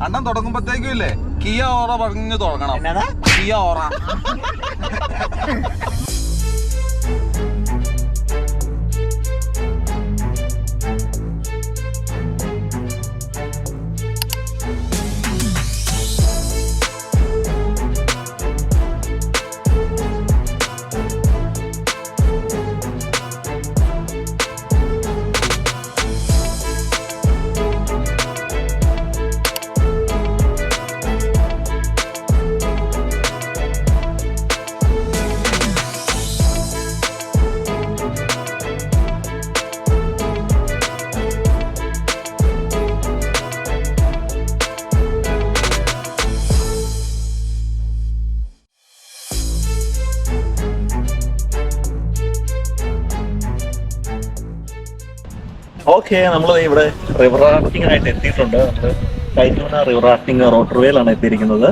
അണ്ണൻ തുടങ്ങുമ്പോഴത്തേക്കും ഇല്ലേ കിയ ഓറ പറഞ്ഞു തുടങ്ങണം. കിയ ഓറ. ഓക്കെ, നമ്മൾ ഇവിടെ റിവർ റാഫ്റ്റിംഗ് ആയിട്ട് എത്തിയിട്ടുണ്ട്. നമ്മൾ കൈറ്റൂന റിവർ റാഫ്റ്റിംഗ് റോട്ടർവേയിലാണ് എത്തിയിരിക്കുന്നത്.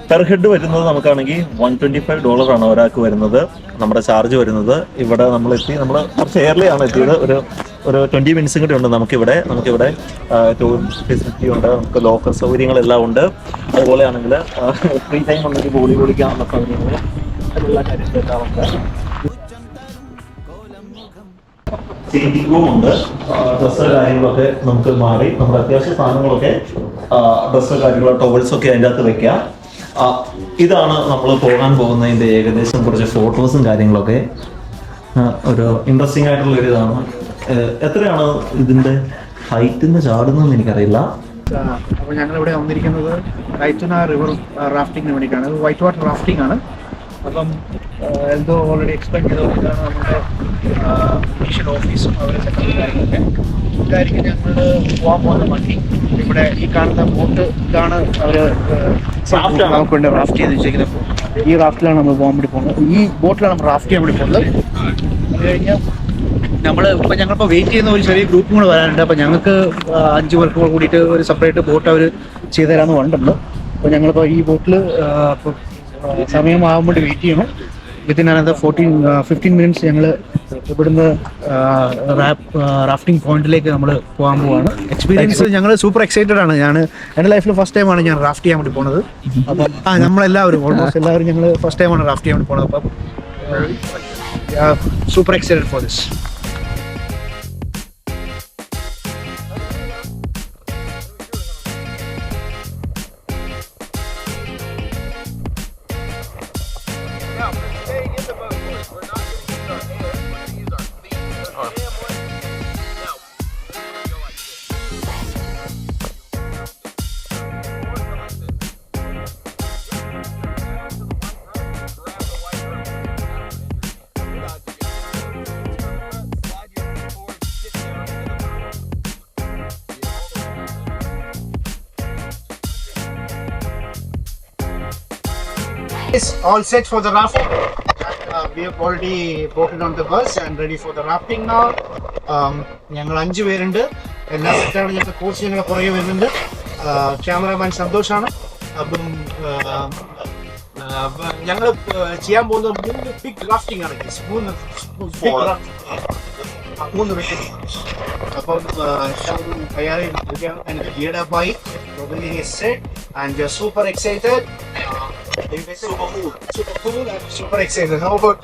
പെർ ഹെഡ് വരുന്നത് നമുക്കാണെങ്കിൽ $125 ആണ് ഒരാൾക്ക് വരുന്നത്. നമ്മുടെ ചാർജ് വരുന്നത്. ഇവിടെ നമ്മൾ കുറച്ച് എയർലി ആണ് എത്തിയത്. ഒരു 20 മിനിറ്റ്സും കൂടി ഉണ്ട് നമുക്കിവിടെ ടൂറിസ്റ്റ് ഫെസിലിറ്റി ഉണ്ട്, നമുക്ക് ലോക്കൽ സൗകര്യങ്ങളെല്ലാം ഉണ്ട്. അതുപോലെയാണെങ്കിൽ ഫ്രീ ടൈം ഉണ്ടെങ്കിൽ ബോഡി കുളിക്കാനുള്ള സൗകര്യങ്ങൾ എല്ലാ കാര്യങ്ങളെല്ലാം ഉണ്ട്. ചേഞ്ചിങ് റൂം ഉണ്ട്. ഡ്രസ്സ് കാര്യങ്ങളൊക്കെ നമുക്ക് മാറി നമ്മുടെ അത്യാവശ്യ സാധനങ്ങളൊക്കെ ഡ്രസ്സ് കാര്യങ്ങളോ ടോവൽസ് ഒക്കെ അതിൻ്റെ അകത്ത് വെക്കാം. ഇതാണ് നമ്മൾ പോകാൻ പോകുന്നതിൻ്റെ ഏകദേശം കുറച്ച് ഫോട്ടോസും കാര്യങ്ങളൊക്കെ. ഒരു ഇൻട്രസ്റ്റിംഗ് ആയിട്ടുള്ള ഒരു ഇതാണ്. എത്രയാണ് ഇതിൻ്റെ ഹൈറ്റിന്ന് ചാടുന്നതെന്ന് എനിക്കറിയില്ല. അപ്പോൾ ഞങ്ങളിവിടെ വന്നിരിക്കുന്നത് കൈറ്റുന റിവർ റാഫ്റ്റിങ്ങിന് വേണ്ടിയിട്ടാണ്. വൈറ്റ് വാട്ടർ റാഫ്റ്റിംഗ് ആണ്. അപ്പം എന്തോ ഓൾറെഡി എക്സ്പ്ലെയിൻ ചെയ്തുകൊണ്ടാണ് നമ്മുടെ ഇനീഷ്യൽ ഓഫീസും അവരെ സെക്രട്ടറി കാര്യങ്ങളൊക്കെ. ഇതായിരിക്കും ഞങ്ങൾ പോകാൻ പോകുന്ന വണ്ടി. ഇവിടെ ഈ കാണുന്ന ബോട്ട് ഇതാണ് അവർ നമുക്ക് വേണ്ടി റാഫ്റ്റ് ചെയ്ത് വെച്ചിരിക്കുന്നത്. ഈ റാഫ്റ്റിലാണ് നമ്മൾ പോകാൻ വേണ്ടി പോകുന്നത്. ഈ ബോട്ടിലാണ് നമ്മൾ റാഫ്റ്റ് ചെയ്യാൻ വേണ്ടി പോകുന്നത്. അത് കഴിഞ്ഞാൽ ഞങ്ങളിപ്പോൾ വെയിറ്റ് ചെയ്യുന്ന ഒരു ചെറിയ ഗ്രൂപ്പും കൂടെ വരാനുണ്ട്. അപ്പോൾ ഞങ്ങൾക്ക് 5 പേർക്ക് കൂടിയിട്ട് ഒരു സെപ്പറേറ്റ് ബോട്ട് അവർ ചെയ്തു തരാമെന്ന് പറഞ്ഞിട്ടുണ്ട്. അപ്പോൾ ഞങ്ങളിപ്പോൾ ഈ ബോട്ടിൽ സമയമാകാൻ വേണ്ടി വെയിറ്റ് ചെയ്യണം. വിത്തിൻ അനദർ 15 മിനിറ്റ്സ് ഞങ്ങൾ ഇവിടുന്ന് റാഫ്റ്റിംഗ് പോയിന്റിലേക്ക് നമ്മൾ പോകാൻ പോവാണ്. എക്സ്പീരിയൻസ് ഞങ്ങൾ സൂപ്പർ എക്സൈറ്റഡ് ആണ്. എൻ്റെ ലൈഫിൽ ഫസ്റ്റ് ടൈമാണ് ഞാൻ റാഫ്റ്റ് ചെയ്യാൻ വേണ്ടി പോകുന്നത്. അപ്പം നമ്മളെല്ലാവരും ഓൾമോസ്റ്റ് എല്ലാവരും ഞങ്ങൾ ഫസ്റ്റ് ടൈമാണ് റാഫ്റ്റ് ചെയ്യാൻ വേണ്ടി പോകുന്നത്. അപ്പം super excited for this. It's all set for the rafting. We have already boarded on the bus and ready for the rafting now. ഞങ്ങൾ 5 പേരുണ്ട്. എല്ലാ സെറ്റാണ്. ഞങ്ങൾക്ക് കോച്ച് ഞങ്ങൾ പുറകെ വരുന്നുണ്ട്. ക്യാമറമാൻ സന്തോഷാണ്. അപ്പം ഞങ്ങൾ ചെയ്യാൻ പോകുന്നത് 3 ബിഗ് റാഫ്റ്റിംഗ് ആണ്. 3 വെട്ടി. അപ്പം തയ്യാറായി ഗിയർഡപ്പായി and we are super excited. Super excited. How about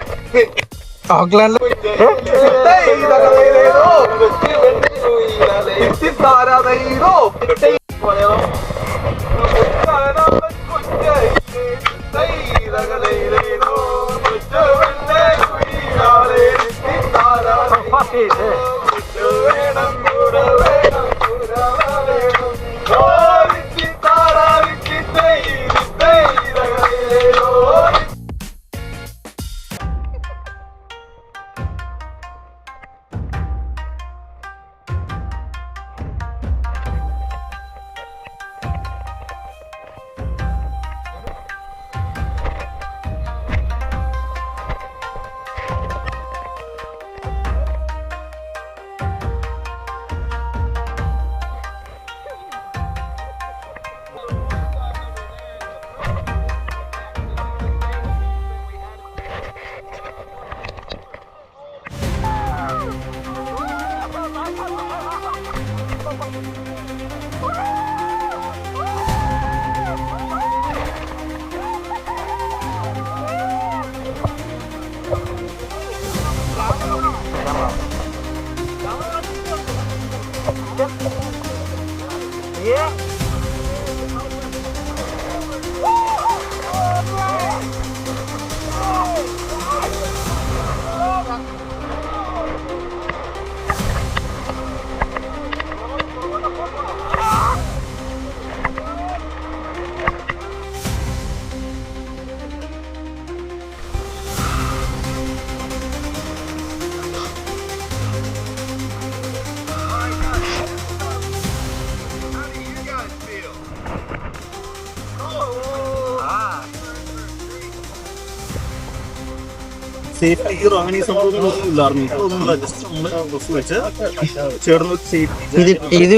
Auckland? Safety hero അങ്ങനെ ഈ സംഭവങ്ങളൊന്നും ഇല്ലായിരുന്നു. ജസ്റ്റ് നമ്മൾ ബസ് വെച്ച് ചേർന്ന് സേഫ്റ്റി ഇത്